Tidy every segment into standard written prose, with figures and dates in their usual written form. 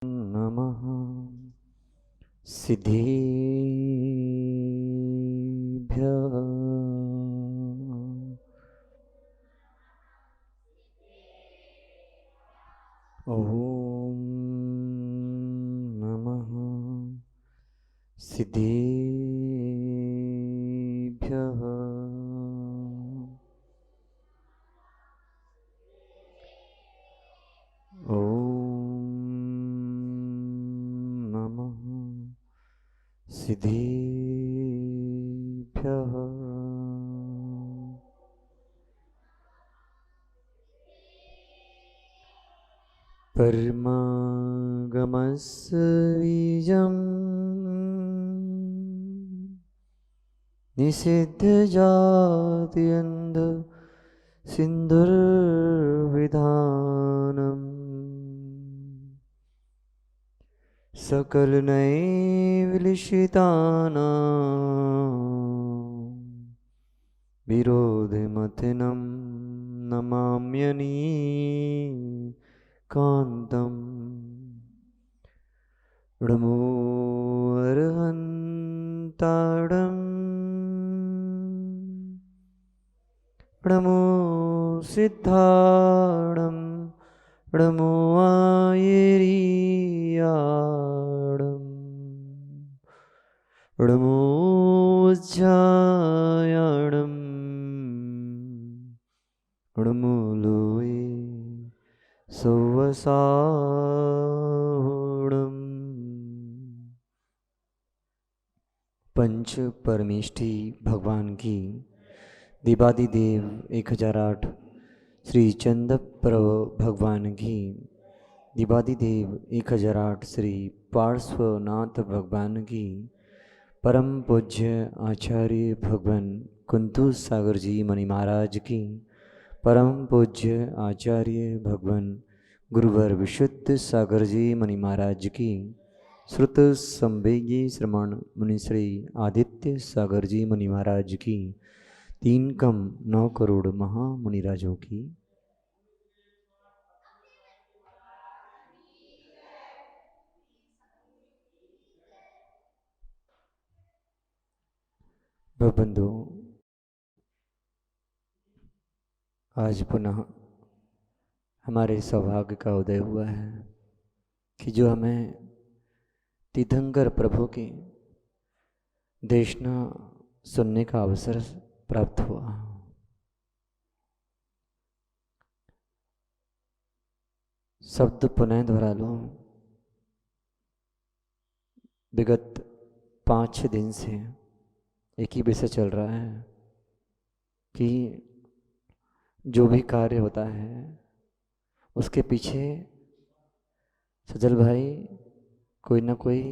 नमः सिद्धेभ्यः। ॐ नमः सिद्धेभ्यः। सिद्धेभ्यः। परमागमस्य बीजं निषिद्धजात्यन्त सिन्धुर्विधानम् सकलनैविलिषितानां विरोधमथनं नमाम्यनीकान्तम् णमो अर्हन्ताडम् णमो सिद्धाडम् णमो आयेरियाडम् णमो उज्जायाडम् णमो लोये सौवसाहुडम्। पंच परमेष्ठी भगवान की दिवादिदेव 1008 श्री चंद्रप्रभु भगवान की दिवादिदेव 1008 श्री पार्श्वनाथ भगवान की परम पूज्य आचार्य भगवान कुंतु सागर जी मणि महाराज की परम पूज्य आचार्य भगवान गुरुवर विशुद्ध सागर जी मणि महाराज की श्रुत संवेगी श्रमण मुनि श्री आदित्य सागर जी मुनि महाराज की 3,9 करोड़ महामुनिराजों की बंधु, आज पुनः हमारे सौभाग्य का उदय हुआ है कि जो हमें तीर्थंकर प्रभु की देशना सुनने का अवसर प्राप्त हुआ। शब्द पुनः दोहरा लो। विगत 5-6 दिन से एक ही विषय चल रहा है कि जो भी कार्य होता है उसके पीछे सजल भाई कोई ना कोई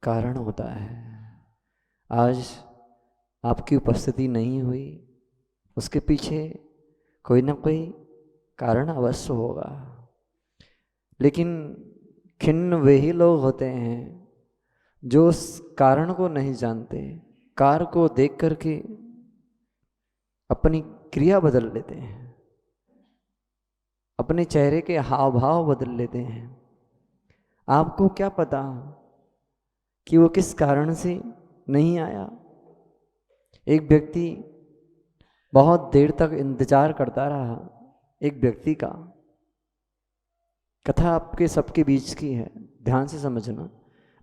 कारण होता है। आज आपकी उपस्थिति नहीं हुई, उसके पीछे कोई ना कोई कारण अवश्य होगा। लेकिन खिन्न वे ही लोग होते हैं जो उस कारण को नहीं जानते, कार्य को देख करके अपनी क्रिया बदल लेते हैं, अपने चेहरे के हाव भाव बदल लेते हैं। आपको क्या पता कि वो किस कारण से नहीं आया। एक व्यक्ति बहुत देर तक इंतजार करता रहा, एक व्यक्ति का। कथा आपके सबके बीच की है, ध्यान से समझना।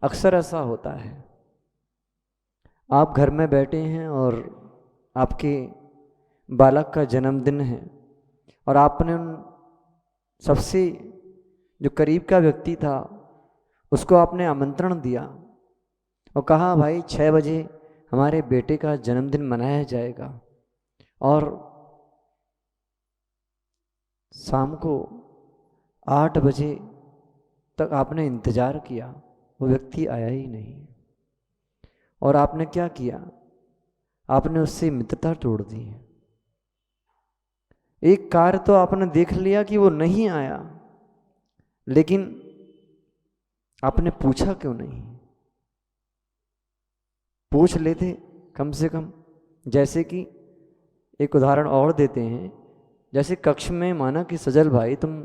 अक्सर ऐसा होता है, आप घर में बैठे हैं और आपके बालक का जन्मदिन है और आपने उन सबसे जो करीब का व्यक्ति था उसको आपने आमंत्रण दिया और कहा भाई 6 बजे हमारे बेटे का जन्मदिन मनाया जाएगा। और शाम को 8 बजे तक आपने इंतज़ार किया, वो व्यक्ति आया ही नहीं। और आपने क्या किया, आपने उससे मित्रता तोड़ दी। एक कार्य तो आपने देख लिया कि वो नहीं आया, लेकिन आपने पूछा क्यों नहीं। पूछ लेते कम से कम। जैसे कि एक उदाहरण और देते हैं, जैसे कक्ष में माना कि सजल भाई तुम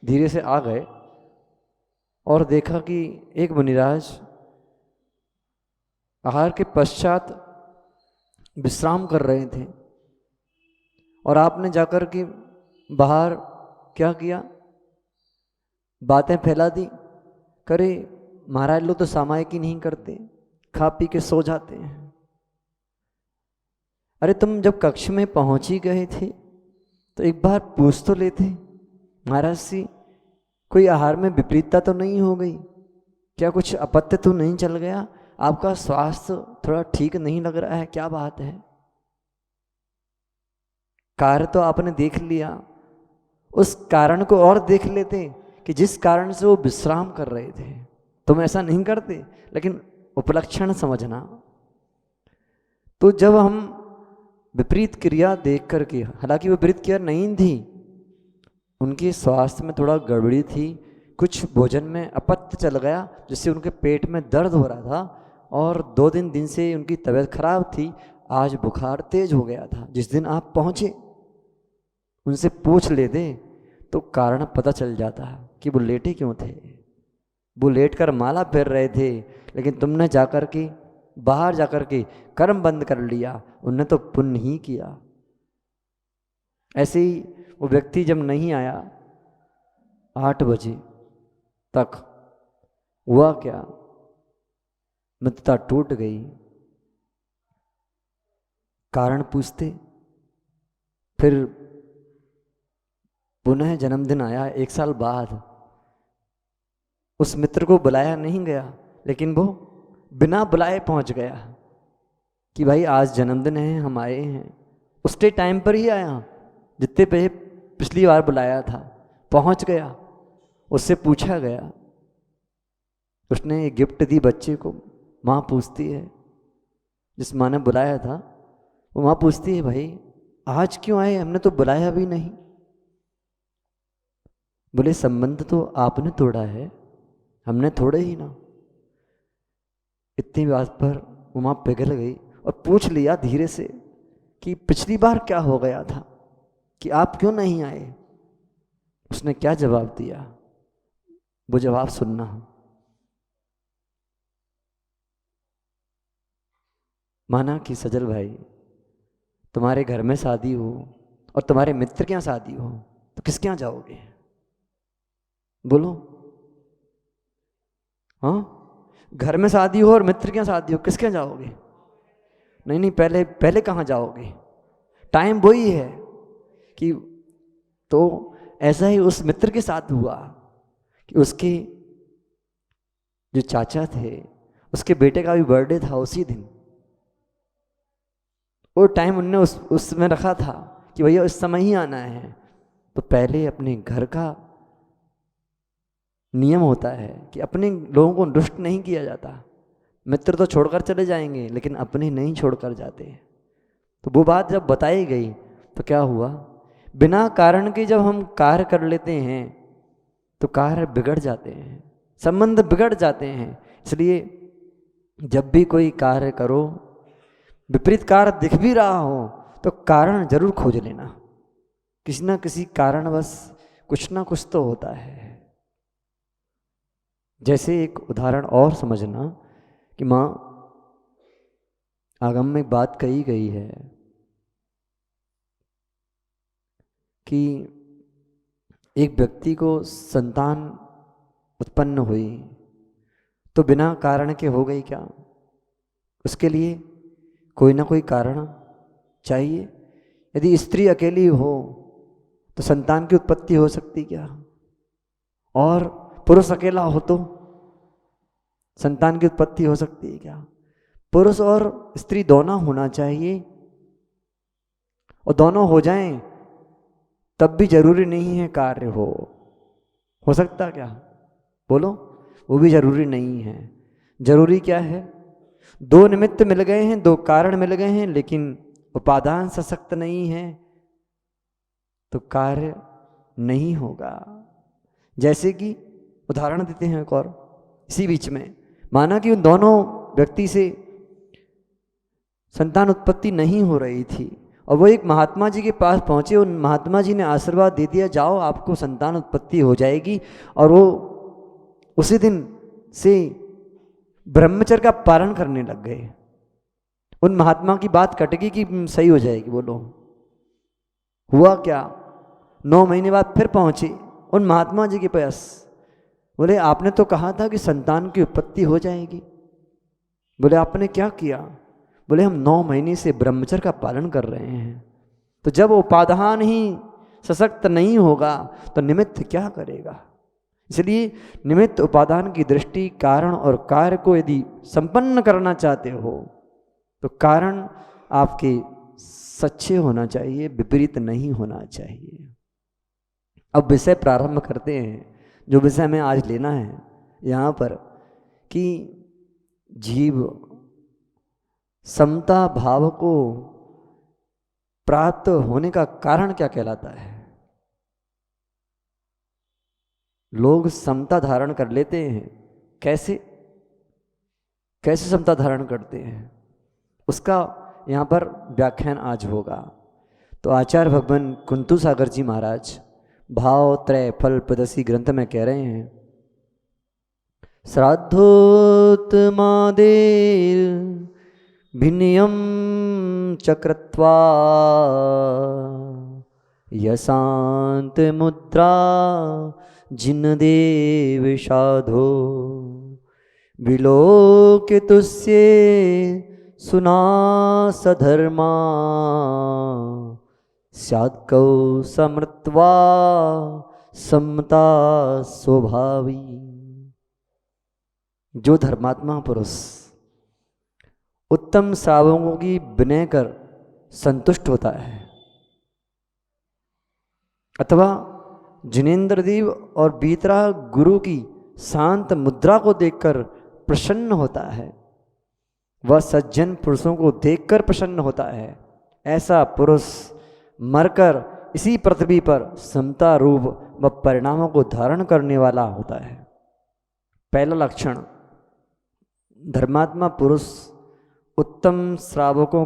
धीरे से आ गए और देखा कि एक मुनिराज आहार के पश्चात विश्राम कर रहे थे, और आपने जाकर के बाहर क्या किया, बातें फैला दी। करे महाराज लोग तो सामायिक ही नहीं करते, खा पी के सो जाते हैं। अरे तुम जब कक्ष में पहुंच ही गए थे तो एक बार पूछ तो लेते, महाराज जी कोई आहार में विपरीतता तो नहीं हो गई, क्या कुछ अपत्य तो नहीं चल गया, आपका स्वास्थ्य थोड़ा ठीक नहीं लग रहा है, क्या बात है। कार्य तो आपने देख लिया, उस कारण को और देख लेते कि जिस कारण से वो विश्राम कर रहे थे। तुम ऐसा नहीं करते, लेकिन उपलक्षण समझना। तो जब हम विपरीत क्रिया देख करके, हालांकि वो विपरीत क्रिया नहीं थी, उनके स्वास्थ्य में थोड़ा गड़बड़ी थी, कुछ भोजन में अपत्य चल गया जिससे उनके पेट में दर्द हो रहा था, और 2 दिन से उनकी तबीयत खराब थी। आज बुखार तेज हो गया था। जिस दिन आप पहुंचे उनसे पूछ लेते तो कारण पता चल जाता कि वो लेटे क्यों थे। वो लेट कर माला फेर रहे थे, लेकिन तुमने जाकर के बाहर जाकर के कर्म बंद कर लिया, उनने तो पुण्य ही किया। ऐसे ही वो व्यक्ति जब नहीं आया 8 बजे तक, हुआ क्या, मित्रता टूट गई। कारण पूछते, फिर पुनः जन्मदिन आया 1 साल बाद। उस मित्र को बुलाया नहीं गया, लेकिन वो बिना बुलाए पहुंच गया कि भाई आज जन्मदिन है, हम आए हैं। उसके टाइम पर ही आया, जितने पे पिछली बार बुलाया था, पहुंच गया। उससे पूछा गया, उसने एक गिफ्ट दी बच्चे को। माँ पूछती है, जिस माँ ने बुलाया था वो माँ पूछती है, भाई आज क्यों आए, हमने तो बुलाया भी नहीं। बोले संबंध तो आपने तोड़ा है, हमने तोड़े ही ना। इतनी बात पर वो माँ पिघल गई और पूछ लिया धीरे से कि पिछली बार क्या हो गया था कि आप क्यों नहीं आए। उसने क्या जवाब दिया, वो जवाब सुनना। माना कि सजल भाई तुम्हारे घर में शादी हो और तुम्हारे मित्र के यहाँ शादी हो, तो किसके यहाँ जाओगे, बोलो। हाँ, घर में शादी हो और मित्र के यहाँ शादी हो, किसके यहाँ जाओगे। नहीं नहीं, पहले पहले कहाँ जाओगे, टाइम वही है कि। तो ऐसा ही उस मित्र के साथ हुआ कि उसके जो चाचा थे, उसके बेटे का भी बर्थडे था उसी दिन। वो टाइम उनने उसमें रखा था कि भैया इस समय ही आना है। तो पहले अपने घर का नियम होता है कि अपने लोगों को दुष्ट नहीं किया जाता। मित्र तो छोड़कर चले जाएंगे, लेकिन अपने नहीं छोड़कर जाते। तो वो बात जब बताई गई तो क्या हुआ, बिना कारण के जब हम कार्य कर लेते हैं तो कार्य बिगड़ जाते हैं, संबंध बिगड़ जाते हैं। इसलिए जब भी कोई कार्य करो, विपरीत कार्य दिख भी रहा हो तो कारण जरूर खोज लेना। किसी ना किसी कारणवश कुछ ना कुछ तो होता है। जैसे एक उदाहरण और समझना कि माँ आगम में एक बात कही गई है कि एक व्यक्ति को संतान उत्पन्न हुई तो बिना कारण के हो गई क्या, उसके लिए कोई ना कोई कारण चाहिए। यदि स्त्री अकेली हो तो संतान की उत्पत्ति हो सकती क्या, और पुरुष अकेला हो तो संतान की उत्पत्ति हो सकती है क्या। पुरुष और स्त्री दोनों होना चाहिए, और दोनों हो जाएं तब भी जरूरी नहीं है कार्य हो सकता क्या, बोलो। वो भी जरूरी नहीं है। जरूरी क्या है, 2 निमित्त मिल गए हैं, 2 कारण मिल गए हैं, लेकिन उपादान सशक्त नहीं है तो कार्य नहीं होगा। जैसे कि उदाहरण देते हैं एक और इसी बीच में, माना कि उन दोनों व्यक्ति से संतान उत्पत्ति नहीं हो रही थी और वो एक महात्मा जी के पास पहुंचे। उन महात्मा जी ने आशीर्वाद दे दिया, जाओ आपको संतान उत्पत्ति हो जाएगी। और वो उसी दिन से ब्रह्मचर्य का पालन करने लग गए। उन महात्मा की बात कटेगी कि सही हो जाएगी, बोलो। हुआ क्या, 9 महीने बाद फिर पहुंचे उन महात्मा जी के पास। बोले आपने तो कहा था कि संतान की उत्पत्ति हो जाएगी। बोले आपने क्या किया? बोले हम 9 महीने से ब्रह्मचर्य का पालन कर रहे हैं। तो जब उपादान ही सशक्त नहीं होगा तो निमित्त क्या करेगा? इसलिए निमित्त उपादान की दृष्टि कारण और कार्य को यदि संपन्न करना चाहते हो तो कारण आपके सच्चे होना चाहिए, विपरीत नहीं होना चाहिए। अब विषय प्रारंभ करते हैं। जो विषय हमें आज लेना है यहाँ पर कि जीव समता भाव को प्राप्त होने का कारण क्या कहलाता है। लोग समता धारण कर लेते हैं, कैसे कैसे समता धारण करते हैं, उसका यहाँ पर व्याख्यान आज होगा। तो आचार्य भगवान कुंतु सागर जी महाराज भाव त्रय फल प्रदर्शी ग्रंथ में कह रहे हैं, श्राद्धोत्तमादेर भिन्नयम चक्रत्वा यशांत मुद्रा जिन्नदेव साधो विलोकितुस्ये सुना सधर्मा स्यात्कौ समृत्वा समता स्वभावी। जो धर्मात्मा पुरुष उत्तम श्रावकों की विनय कर संतुष्ट होता है अथवा जिनेन्द्र देव और बीतरा गुरु की शांत मुद्रा को देखकर प्रसन्न होता है, वह सज्जन पुरुषों को देखकर प्रसन्न होता है। ऐसा पुरुष मरकर इसी पृथ्वी पर समता रूप व परिणामों को धारण करने वाला होता है। पहला लक्षण, धर्मात्मा पुरुष उत्तम श्रावकों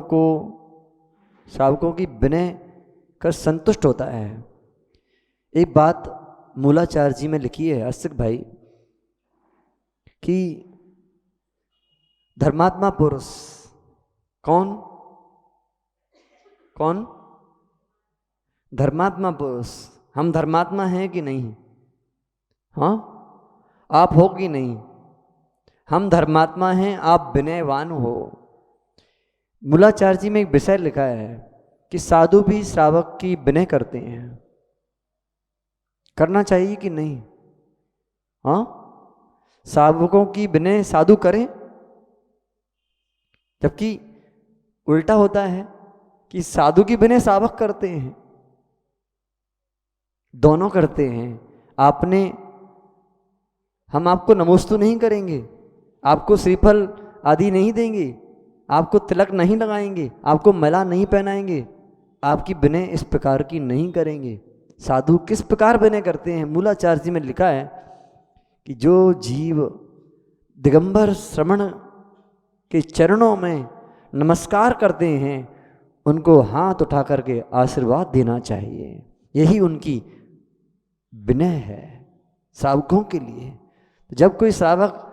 की विनय कर संतुष्ट होता है। एक बात मूलाचार्य जी में लिखी है अस्तिक भाई कि धर्मात्मा पुरुष कौन कौन? धर्मात्मा पुरुष। हम धर्मात्मा हैं कि नहीं? हाँ, आप हो कि नहीं? हम धर्मात्मा हैं, आप विनयवान हो। मूलाचार्य जी में एक विषय लिखा है कि साधु भी श्रावक की विनय करते हैं। करना चाहिए कि नहीं? हाँ, श्रावकों की विनय साधु करें, जबकि उल्टा होता है कि साधु की विनय श्रावक करते हैं। दोनों करते हैं। हम आपको नमोस्तु नहीं करेंगे, आपको श्रीफल आदि नहीं देंगे, आपको तिलक नहीं लगाएंगे, आपको माला नहीं पहनाएंगे, आपकी विनय इस प्रकार की नहीं करेंगे। साधु किस प्रकार विनय करते हैं? मूलाचार्य जी में लिखा है कि जो जीव दिगंबर श्रमण के चरणों में नमस्कार करते हैं उनको हाथ उठा करके आशीर्वाद देना चाहिए। यही उनकी विनय है श्रावकों के लिए। जब कोई श्रावक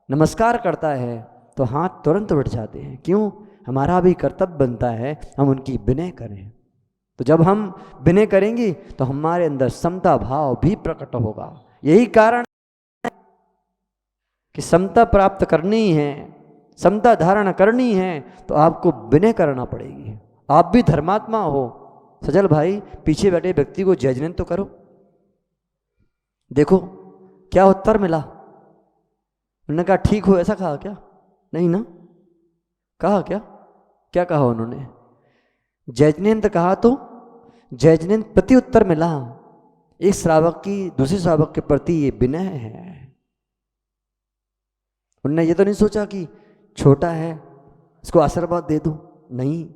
नमस्कार करता है तो हाथ तुरंत उठ जाते हैं। क्यों? हमारा भी कर्तव्य बनता है हम उनकी विनय करें। तो जब हम विनय करेंगे तो हमारे अंदर समता भाव भी प्रकट होगा। यही कारण है कि समता प्राप्त करनी है, समता धारण करनी है तो आपको विनय करना पड़ेगी। आप भी धर्मात्मा हो। सजल भाई, पीछे बैठे व्यक्ति को जजमेंट तो करो, देखो क्या उत्तर मिला। उन्होंने कहा ठीक हो, ऐसा कहा क्या? नहीं ना, कहा क्या? क्या कहा उन्होंने? जजनेंद्र कहा तो जजनेंद्र प्रति उत्तर मिला। एक श्रावक की दूसरे श्रावक के प्रति ये विनय है। उन्होंने ये तो नहीं सोचा कि छोटा है इसको आशीर्वाद दे दूं, नहीं,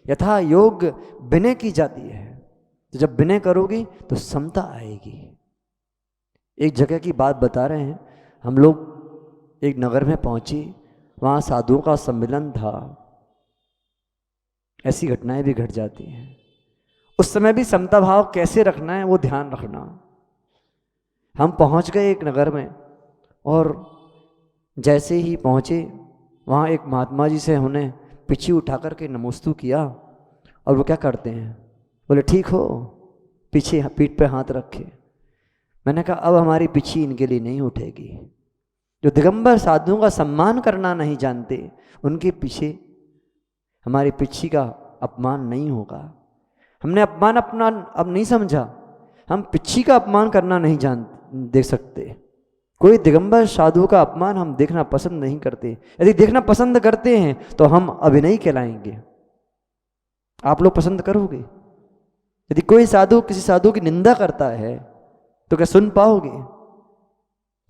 यथा योग्य विनय की जाती है। तो जब विनय करोगी तो समता आएगी। एक जगह की बात बता रहे हैं, हम लोग एक नगर में पहुंचे, वहाँ साधुओं का सम्मेलन था। ऐसी घटनाएं भी घट जाती हैं। उस समय भी समता भाव कैसे रखना है वो ध्यान रखना। हम पहुंच गए एक नगर में और जैसे ही पहुँचे वहाँ एक महात्मा जी से उन्हें पिछी उठा करके नमोस्तु किया। और वो क्या करते हैं, बोले ठीक हो, पीछे पीठ पे हाथ रखे। मैंने कहा अब हमारी पिछी इनके लिए नहीं उठेगी। जो दिगंबर साधुओं का सम्मान करना नहीं जानते, उनके पीछे हमारी पिछी का अपमान नहीं होगा। हमने अपमान अपना अब नहीं समझा, हम पिछी का अपमान करना नहीं देख सकते। कोई दिगंबर साधु का अपमान हम देखना पसंद नहीं करते। यदि देखना पसंद करते हैं तो हम अभिनयी कहलाएंगे। आप लोग पसंद करोगे? यदि कोई साधु किसी साधु की निंदा करता है तो क्या सुन पाओगे?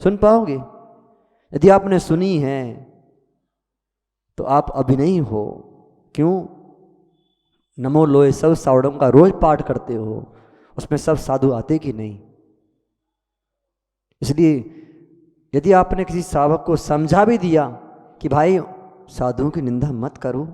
सुन पाओगे? यदि आपने सुनी है तो आप अभिनयी हो। क्यों? नमो लोए सब सावड़म का रोज पाठ करते हो, उसमें सब साधु आते कि नहीं? इसलिए यदि आपने किसी सावक को समझा भी दिया कि भाई साधुओं की निंदा मत करो,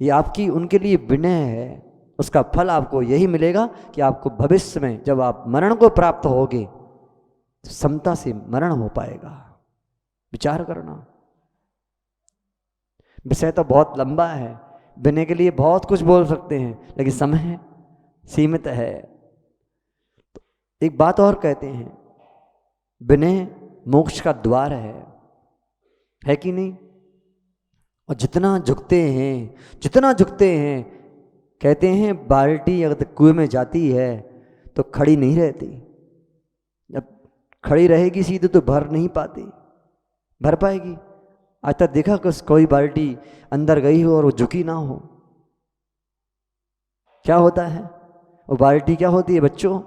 ये आपकी उनके लिए विनय है, उसका फल आपको यही मिलेगा कि आपको भविष्य में जब आप मरण को प्राप्त होगे तो समता से मरण हो पाएगा। विचार करना। विषय तो बहुत लंबा है, विनय के लिए बहुत कुछ बोल सकते हैं, लेकिन समय सीमित है। तो एक बात और कहते हैं, विनय मोक्ष का द्वार है कि नहीं? और जितना झुकते हैं, कहते हैं बाल्टी अगर कुएं में जाती है तो खड़ी नहीं रहती। जब खड़ी रहेगी सीधे तो भर नहीं पाती, भर पाएगी? आज तक देखा कि कोई बाल्टी अंदर गई हो और वो झुकी ना हो? क्या होता है? वो बाल्टी क्या होती है बच्चों?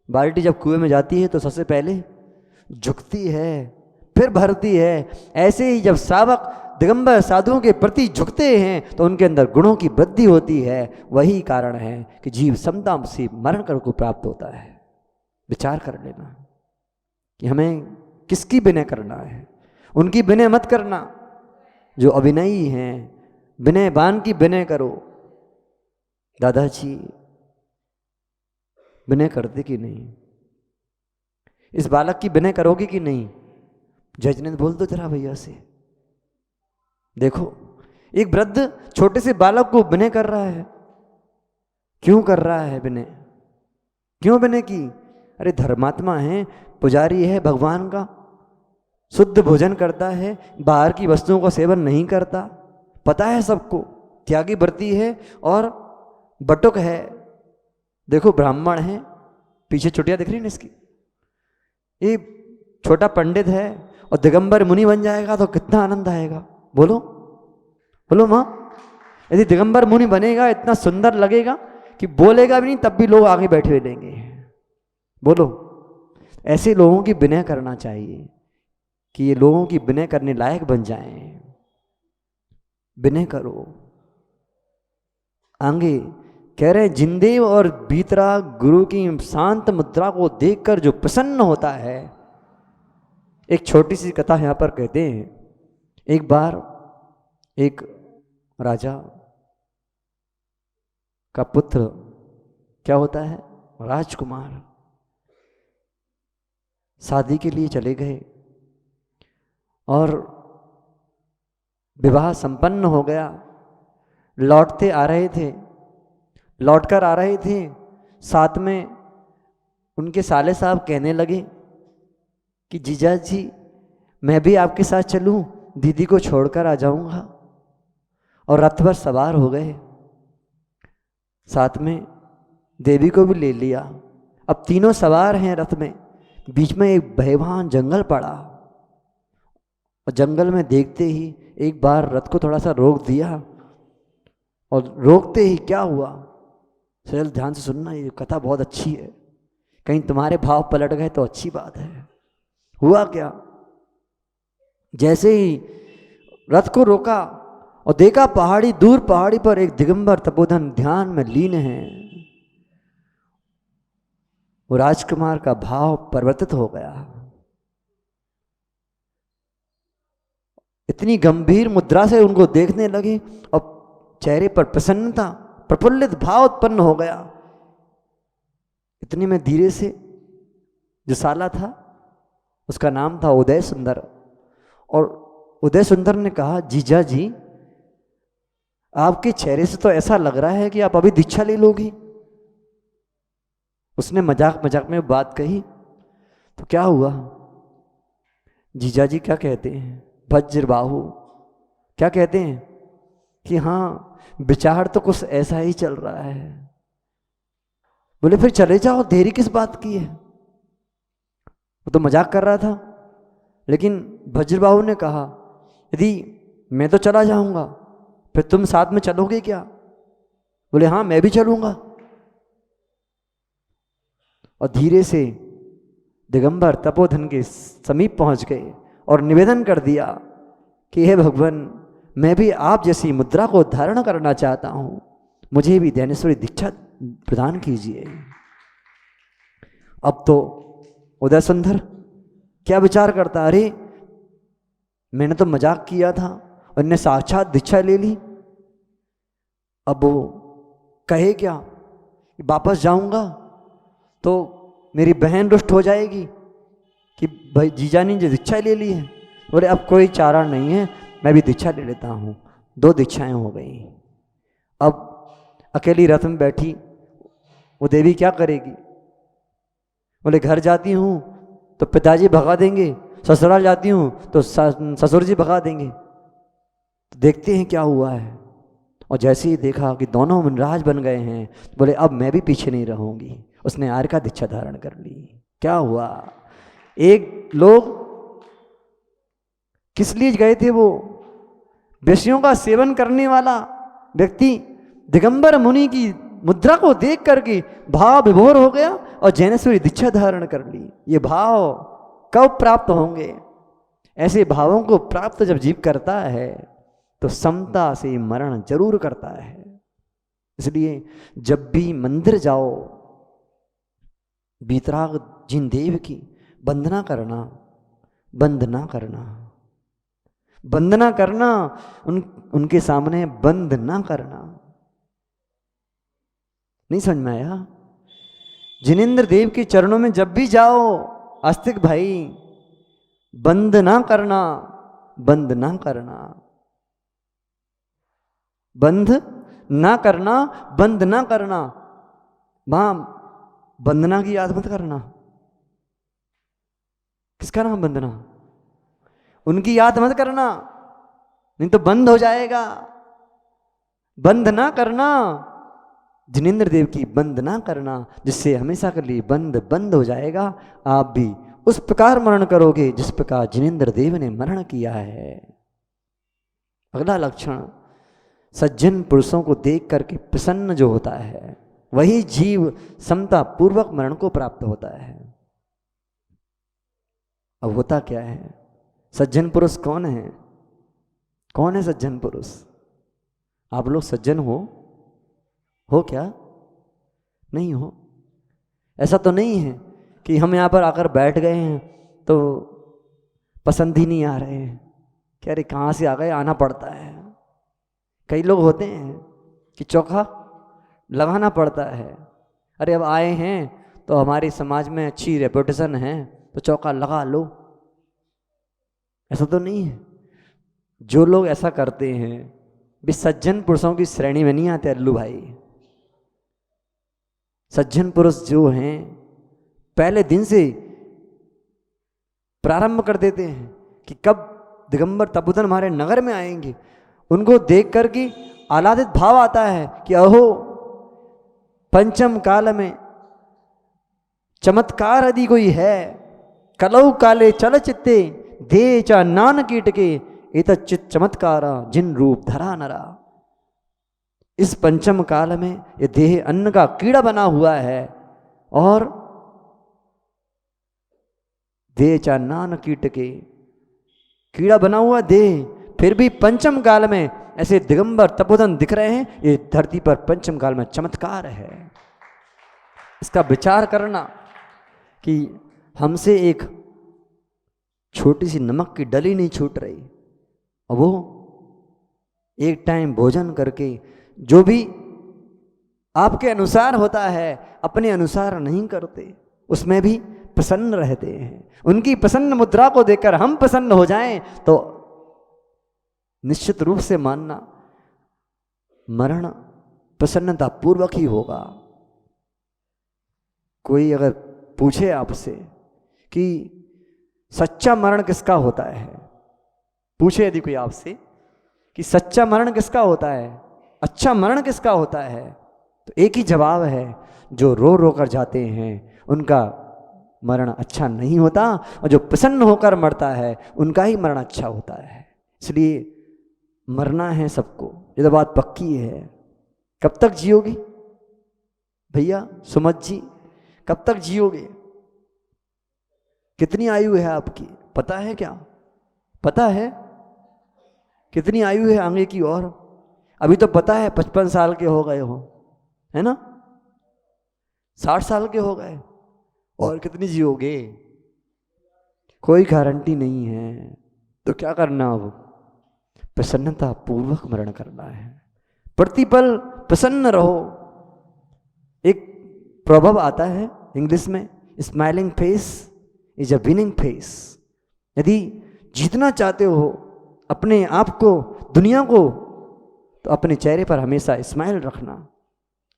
बाल्टी जब कुएं में जाती है तो सबसे पहले झुकती है, फिर भरती है। ऐसे ही जब सावक दिगंबर साधुओं के प्रति झुकते हैं तो उनके अंदर गुणों की वृद्धि होती है। वही कारण है कि जीव समता से मरण कर को प्राप्त होता है। विचार कर लेना कि हमें किसकी विनय करना है। उनकी विनय मत करना जो अभिनयी हैं, विनयवान की विनय करो। दादाजी विनय करते कि नहीं? इस बालक की विनय करोगे कि नहीं? जजने बोल दो जरा भैया से। देखो एक वृद्ध छोटे से बालक को विनय कर रहा है। क्यों कर रहा है विनय? क्यों विनय की? अरे धर्मात्मा है, पुजारी है भगवान का, शुद्ध भोजन करता है, बाहर की वस्तुओं का सेवन नहीं करता, पता है सबको, त्यागी व्रती है और बटुक है। देखो ब्राह्मण है, पीछे चुटिया दिख रही है ना इसकी, ये छोटा पंडित है और दिगंबर मुनि बन जाएगा तो कितना आनंद आएगा। बोलो बोलो माँ। यदि दिगंबर मुनि बनेगा इतना सुंदर लगेगा कि बोलेगा भी नहीं तब भी लोग आगे बैठे हुए लेंगे। बोलो, ऐसे लोगों की विनय करना चाहिए कि ये लोगों की विनय करने लायक बन जाएं। विनय करो। आगे कह रहे जिंदेव और भीतरा गुरु की शांत मुद्रा को देखकर जो प्रसन्न होता है। एक छोटी सी कथा यहाँ पर कहते हैं, एक बार एक राजा का पुत्र क्या होता है, राजकुमार, शादी के लिए चले गए और विवाह संपन्न हो गया। लौटते आ रहे थे, लौटकर आ रहे थे, साथ में उनके साले साहब कहने लगे कि जीजा जी मैं भी आपके साथ चलूं, दीदी को छोड़कर आ जाऊंगा। और रथ पर सवार हो गए, साथ में देवी को भी ले लिया। अब तीनों सवार हैं रथ में, बीच में एक भयावह जंगल पड़ा और जंगल में देखते ही एक बार रथ को थोड़ा सा रोक दिया और रोकते ही क्या हुआ, सजल ध्यान से सुनना, ये कथा बहुत अच्छी है, कहीं तुम्हारे भाव पलट गए तो अच्छी बात है। हुआ क्या, जैसे ही रथ को रोका और देखा पहाड़ी, दूर पहाड़ी पर एक दिगंबर तपोधन ध्यान में लीन है। वो राजकुमार का भाव परिवर्तित हो गया, इतनी गंभीर मुद्रा से उनको देखने लगे और चेहरे पर प्रसन्नता, प्रफुल्लित भाव उत्पन्न हो गया। इतने में धीरे से जो साला था उसका नाम था उदय सुंदर। और उदय सुंदर ने कहा, जीजा जी आपके चेहरे से तो ऐसा लग रहा है कि आप अभी दीक्षा ले लोगी। उसने मजाक मजाक में बात कही तो क्या हुआ, जीजा जी क्या कहते हैं, वज्रबाहु क्या कहते हैं कि हाँ विचार तो कुछ ऐसा ही चल रहा है। बोले फिर चले जाओ, देरी किस बात की है। वो तो मजाक कर रहा था, लेकिन वज्रबाहु ने कहा यदि मैं तो चला जाऊंगा फिर तुम साथ में चलोगे क्या। बोले हाँ मैं भी चलूंगा। और धीरे से दिगंबर तपोधन के समीप पहुंच गए और निवेदन कर दिया कि हे भगवान, मैं भी आप जैसी मुद्रा को धारण करना चाहता हूं, मुझे भी ध्यानेश्वरी दीक्षा प्रदान कीजिए। अब तो उदय सुंदर क्या विचार करता, अरे मैंने तो मजाक किया था और इन्हें साक्षात दीक्षा ले ली। अब वो कहे क्या, वापस जाऊंगा तो मेरी बहन रुष्ट हो जाएगी कि भाई जीजा ने जो दीक्षा ले ली है। बोले अब कोई चारा नहीं है, मैं भी दीक्षा ले लेता हूँ। 2 दीक्षाएं हो गई। अब अकेली रथ में बैठी वो देवी क्या करेगी। बोले घर जाती हूँ तो पिताजी भगा देंगे, ससुराल जाती हूँ तो ससुर जी भगा देंगे। तो देखते हैं क्या हुआ है। और जैसे ही देखा कि दोनों मुनिराज बन गए हैं, बोले अब मैं भी पीछे नहीं रहूंगी। उसने आर्य का दीक्षा धारण कर ली। क्या हुआ, एक लोग किस लिए गए थे, वो विषयों का सेवन करने वाला व्यक्ति दिगंबर मुनि की मुद्रा को देख करके भाव विभोर हो गया और ज्ञानेश्वरी दीक्षा धारण कर ली। ये भाव कब प्राप्त होंगे, ऐसे भावों को प्राप्त जब जीव करता है तो समता से मरण जरूर करता है। इसलिए जब भी मंदिर जाओ वीतराग जिन देव की वंदना करना, वंदना करना, वंदना करना, उनके सामने बंद ना करना। नहीं समझ में आया। जिनेंद्र देव के चरणों में जब भी जाओ आस्तिक भाई, बंद ना करना, बंद ना करना, बंद ना करना, बंद ना करना। वहां वंदना की याद मत करना। किसका नाम वंदना, उनकी याद मत करना, नहीं तो बंद हो जाएगा। बंद ना करना, जिनेंद्र देव की बंद ना करना, जिससे हमेशा के लिए बंद बंद हो जाएगा। आप भी उस प्रकार मरण करोगे जिस प्रकार जिनेंद्र देव ने मरण किया है। अगला लक्षण, सज्जन पुरुषों को देख करके प्रसन्न जो होता है वही जीव समता पूर्वक मरण को प्राप्त होता है। अब होता क्या है, सज्जन पुरुष कौन है, कौन है सज्जन पुरुष। आप लोग सज्जन हो क्या, नहीं हो। ऐसा तो नहीं है कि हम यहाँ पर आकर बैठ गए हैं तो पसंद ही नहीं आ रहे हैं, कि अरे कहाँ से आ गए, आना पड़ता है। कई लोग होते हैं कि चोखा लगाना पड़ता है, अरे अब आए हैं तो हमारे समाज में अच्छी रेपुटेशन है तो चौका लगा लो। ऐसा तो नहीं है। जो लोग ऐसा करते हैं भी सज्जन पुरुषों की श्रेणी में नहीं आते अल्लू भाई। सज्जन पुरुष जो हैं पहले दिन से प्रारंभ कर देते हैं कि कब दिगंबर तपोधन हमारे नगर में आएंगे। उनको देख कर के आह्लादित भाव आता है कि अहो पंचम काल में चमत्कार यदि कोई है, कलौ काले चल चित्ते दे चा नान कीट के एत चित चमत्कारा जिन रूप धरा नरा। इस पंचम काल में ये देह अन्न का कीड़ा बना हुआ है और देह चा नान कीट के, कीड़ा बना हुआ देह, फिर भी पंचम काल में ऐसे दिगंबर तपोधन दिख रहे हैं। ये धरती पर पंचम काल में चमत्कार है। इसका विचार करना कि हमसे एक छोटी सी नमक की डली नहीं छूट रही, और वो एक टाइम भोजन करके जो भी आपके अनुसार होता है अपने अनुसार नहीं करते, उसमें भी प्रसन्न रहते हैं। उनकी प्रसन्न मुद्रा को देखकर हम प्रसन्न हो जाएं तो निश्चित रूप से मानना मरण प्रसन्नता पूर्वक ही होगा। कोई अगर पूछे आपसे कि सच्चा मरण किसका होता है, पूछे यदि कोई आपसे कि सच्चा मरण किसका होता है, अच्छा मरण किसका होता है, तो एक ही जवाब है, जो रो रो कर जाते हैं उनका मरण अच्छा नहीं होता, और जो प्रसन्न होकर मरता है उनका ही मरण अच्छा होता है। इसलिए मरना है सबको, ये तो बात पक्की है। कब तक जियोगी भैया सुमत जी, कब तक जियोगे? कितनी आयु है आपकी पता है क्या? पता है कितनी आयु है आगे की? और अभी तो पता है 55 साल के हो गए हो, है ना? 60 साल के हो गए, और कितनी जियोगे? कोई गारंटी नहीं है। तो क्या करना? अब प्रसन्नता पूर्वक मरण करना है, प्रतिपल प्रसन्न रहो। एक प्रभाव आता है इंग्लिश में, smiling face is a winning face. यदि जीतना चाहते हो अपने आप को, दुनिया को, तो अपने चेहरे पर हमेशा स्माइल रखना,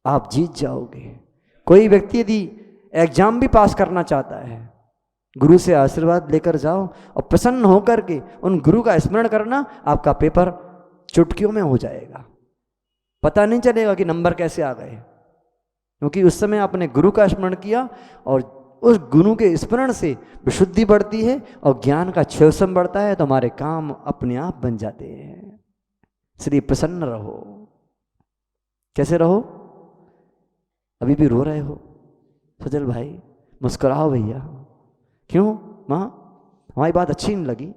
आप जीत जाओगे। कोई व्यक्ति यदि एग्जाम भी पास करना चाहता है, गुरु से आशीर्वाद लेकर जाओ और प्रसन्न होकर के उन गुरु का स्मरण करना, आपका पेपर चुटकियों में हो जाएगा। पता नहीं चलेगा कि नंबर कैसे आ गए, क्योंकि उस समय आपने गुरु का स्मरण किया, और उस गुरु के स्मरण से विशुद्धि बढ़ती है और ज्ञान का क्षेत्रम बढ़ता है, तो हमारे काम अपने आप बन जाते हैं। इसलिए प्रसन्न रहो। कैसे रहो? अभी भी रो रहे हो सजल भाई, मुस्कुराओ भैया। क्यों माँ, हमारी बात अच्छी नहीं लगी?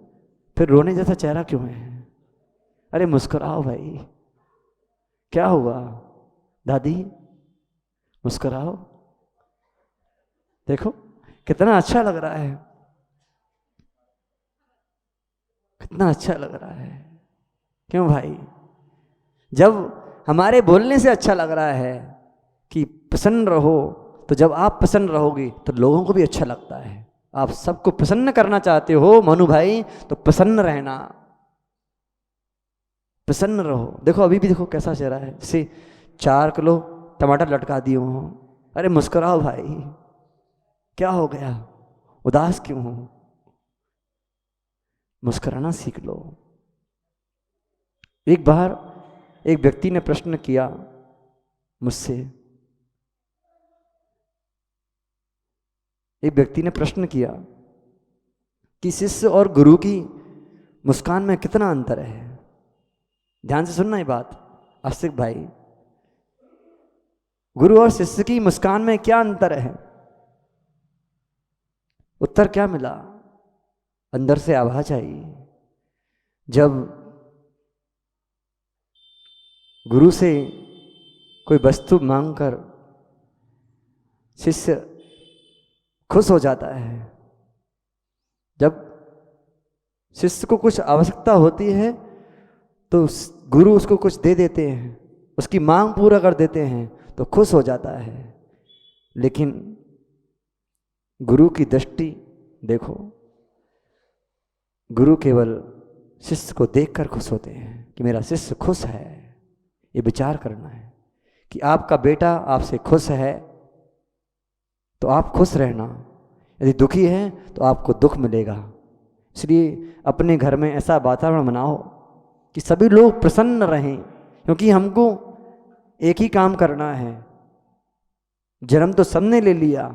फिर रोने जैसा चेहरा क्यों है? अरे मुस्कुराओ भाई, क्या हुआ? दादी मुस्कुराओ, देखो कितना अच्छा लग रहा है, कितना अच्छा लग रहा है। क्यों भाई? जब हमारे बोलने से अच्छा लग रहा है कि प्रसन्न रहो, तो जब आप प्रसन्न रहोगे तो लोगों को भी अच्छा लगता है। आप सबको प्रसन्न करना चाहते हो मनु भाई, तो प्रसन्न रहना, प्रसन्न रहो। देखो अभी भी देखो कैसा चेहरा है, जैसे 4 किलो टमाटर लटका दिए हो। अरे मुस्कुराओ भाई, क्या हो गया? उदास क्यों हो? मुस्कुराना सीख लो। एक बार एक व्यक्ति ने प्रश्न किया मुझसे, एक व्यक्ति ने प्रश्न किया कि शिष्य और गुरु की मुस्कान में कितना अंतर है। ध्यान से सुनना ये बात आस्तिक भाई, गुरु और शिष्य की मुस्कान में क्या अंतर है? उत्तर क्या मिला? अंदर से आवाज आई, जब गुरु से कोई वस्तु मांगकर शिष्य खुश हो जाता है, जब शिष्य को कुछ आवश्यकता होती है तो गुरु उसको कुछ दे देते हैं, उसकी मांग पूरा कर देते हैं तो खुश हो जाता है। लेकिन गुरु की दृष्टि देखो, गुरु केवल शिष्य को देखकर खुश होते हैं कि मेरा शिष्य खुश है। ये विचार करना है कि आपका बेटा आपसे खुश है तो आप खुश रहना, यदि दुखी है तो आपको दुख मिलेगा। इसलिए अपने घर में ऐसा वातावरण बनाओ कि सभी लोग प्रसन्न रहें, क्योंकि हमको एक ही काम करना है। जन्म तो सबने ले लिया,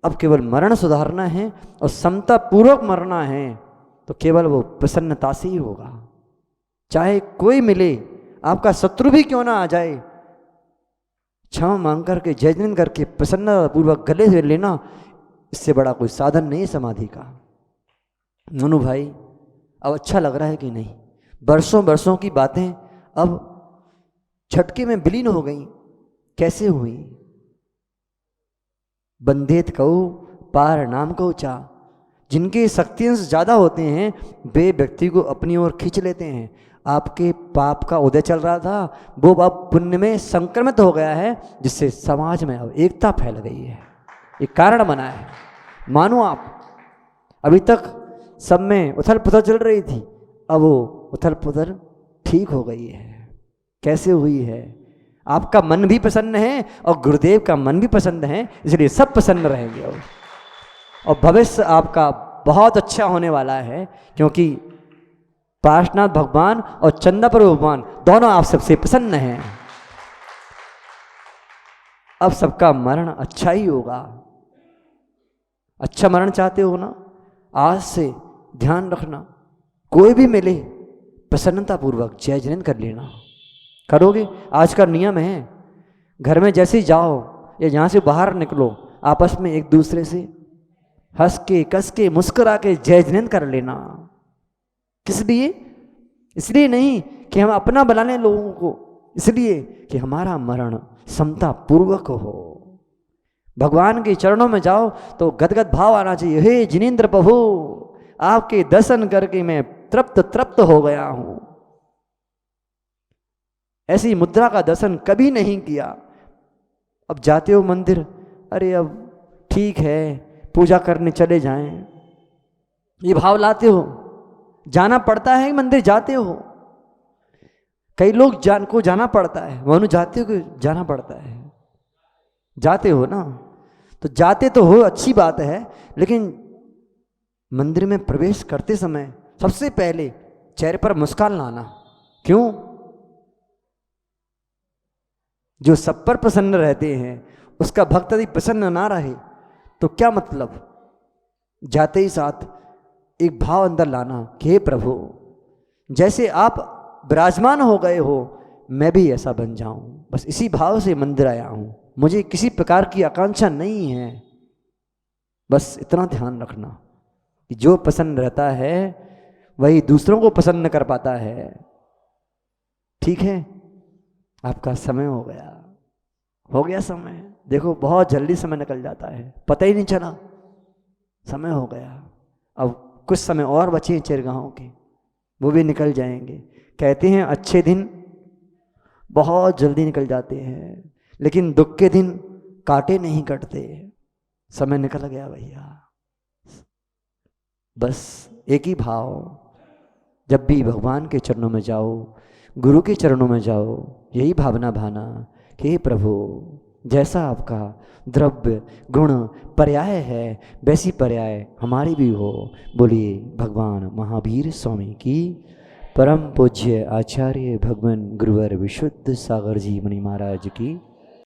अब केवल मरण सुधारना है और समता पूर्वक मरना है, तो केवल वो प्रसन्नता से ही होगा। चाहे कोई मिले, आपका शत्रु भी क्यों ना आ जाए, क्षमा मांग करके जय जन करके प्रसन्नता पूर्वक गले से लेना, इससे बड़ा कोई साधन नहीं समाधि का। मनु भाई अब अच्छा लग रहा है कि नहीं? बरसों बरसों की बातें अब झटके में विलीन हो गई। कैसे हुई? बंधेत कहो पार नाम को चा, जिनके शक्तियाँ ज़्यादा होते हैं वे व्यक्ति को अपनी ओर खींच लेते हैं। आपके पाप का उदय चल रहा था, वो पाप पुण्य में संक्रमित हो गया है, जिससे समाज में अब एकता फैल गई है। एक कारण बना है। मानो आप, अभी तक सब में उथल पुथल चल रही थी, अब वो उथल पुथल ठीक हो गई है। कैसे हुई है? आपका मन भी प्रसन्न है और गुरुदेव का मन भी पसंद है, इसलिए सब प्रसन्न रहेंगे। और भविष्य आपका बहुत अच्छा होने वाला है, क्योंकि पार्श्वनाथ भगवान और चंदापर भगवान दोनों आप सबसे प्रसन्न हैं। अब सबका मरण अच्छा ही होगा। अच्छा मरण चाहते हो ना, आज से ध्यान रखना, कोई भी मिले प्रसन्नता पूर्वक जय जयंत कर लेना। करोगे? आज का नियम है, घर में जैसे ही जाओ या यहाँ से बाहर निकलो, आपस में एक दूसरे से हंस के कस के मुस्कुरा के जय जयंत कर लेना। किस लिए? इसलिए नहीं कि हम अपना बुला लें लोगों को, इसलिए कि हमारा मरण समता पूर्वक हो। भगवान के चरणों में जाओ तो गदगद भाव आना चाहिए। हे जिनेंद्र प्रभु, आपके दर्शन करके मैं तृप्त तृप्त हो गया हूं। ऐसी मुद्रा का दर्शन कभी नहीं किया। अब जाते हो मंदिर, अरे अब ठीक है पूजा करने चले जाएं, ये भाव लाते हो। जाना पड़ता है मंदिर, जाते हो। कई लोग को जाना पड़ता है, वह जाते हो कि जाना पड़ता है? जाते हो ना, तो जाते तो हो, अच्छी बात है, लेकिन मंदिर में प्रवेश करते समय सबसे पहले चेहरे पर मुस्कान लाना। क्यों? जो सब पर प्रसन्न रहते हैं उसका भक्त यदि प्रसन्न ना रहे तो क्या मतलब? जाते ही साथ एक भाव अंदर लाना कि हे प्रभु, जैसे आप विराजमान हो गए हो मैं भी ऐसा बन जाऊं। बस इसी भाव से मंदिर आया हूं, मुझे किसी प्रकार की आकांक्षा नहीं है। बस इतना ध्यान रखना कि जो प्रसन्न रहता है वही दूसरों को प्रसन्न कर पाता है। ठीक है, आपका समय हो गया समय। देखो बहुत जल्दी समय निकल जाता है, पता ही नहीं चला, समय हो गया। अब कुछ समय और बचे हैं चिरगाहों के, वो भी निकल जाएंगे। कहते हैं अच्छे दिन बहुत जल्दी निकल जाते हैं, लेकिन दुख के दिन काटे नहीं कटते। समय निकल गया भैया। बस एक ही भाव, जब भी भगवान के चरणों में जाओ, गुरु के चरणों में जाओ, यही भावना भाना कि हे प्रभु, जैसा आपका द्रव्य गुण पर्याय है वैसी पर्याय हमारी भी हो। बोलिए भगवान महावीर स्वामी की, परम पूज्य आचार्य भगवान गुरुवर विशुद्ध सागर जी मुनि महाराज की।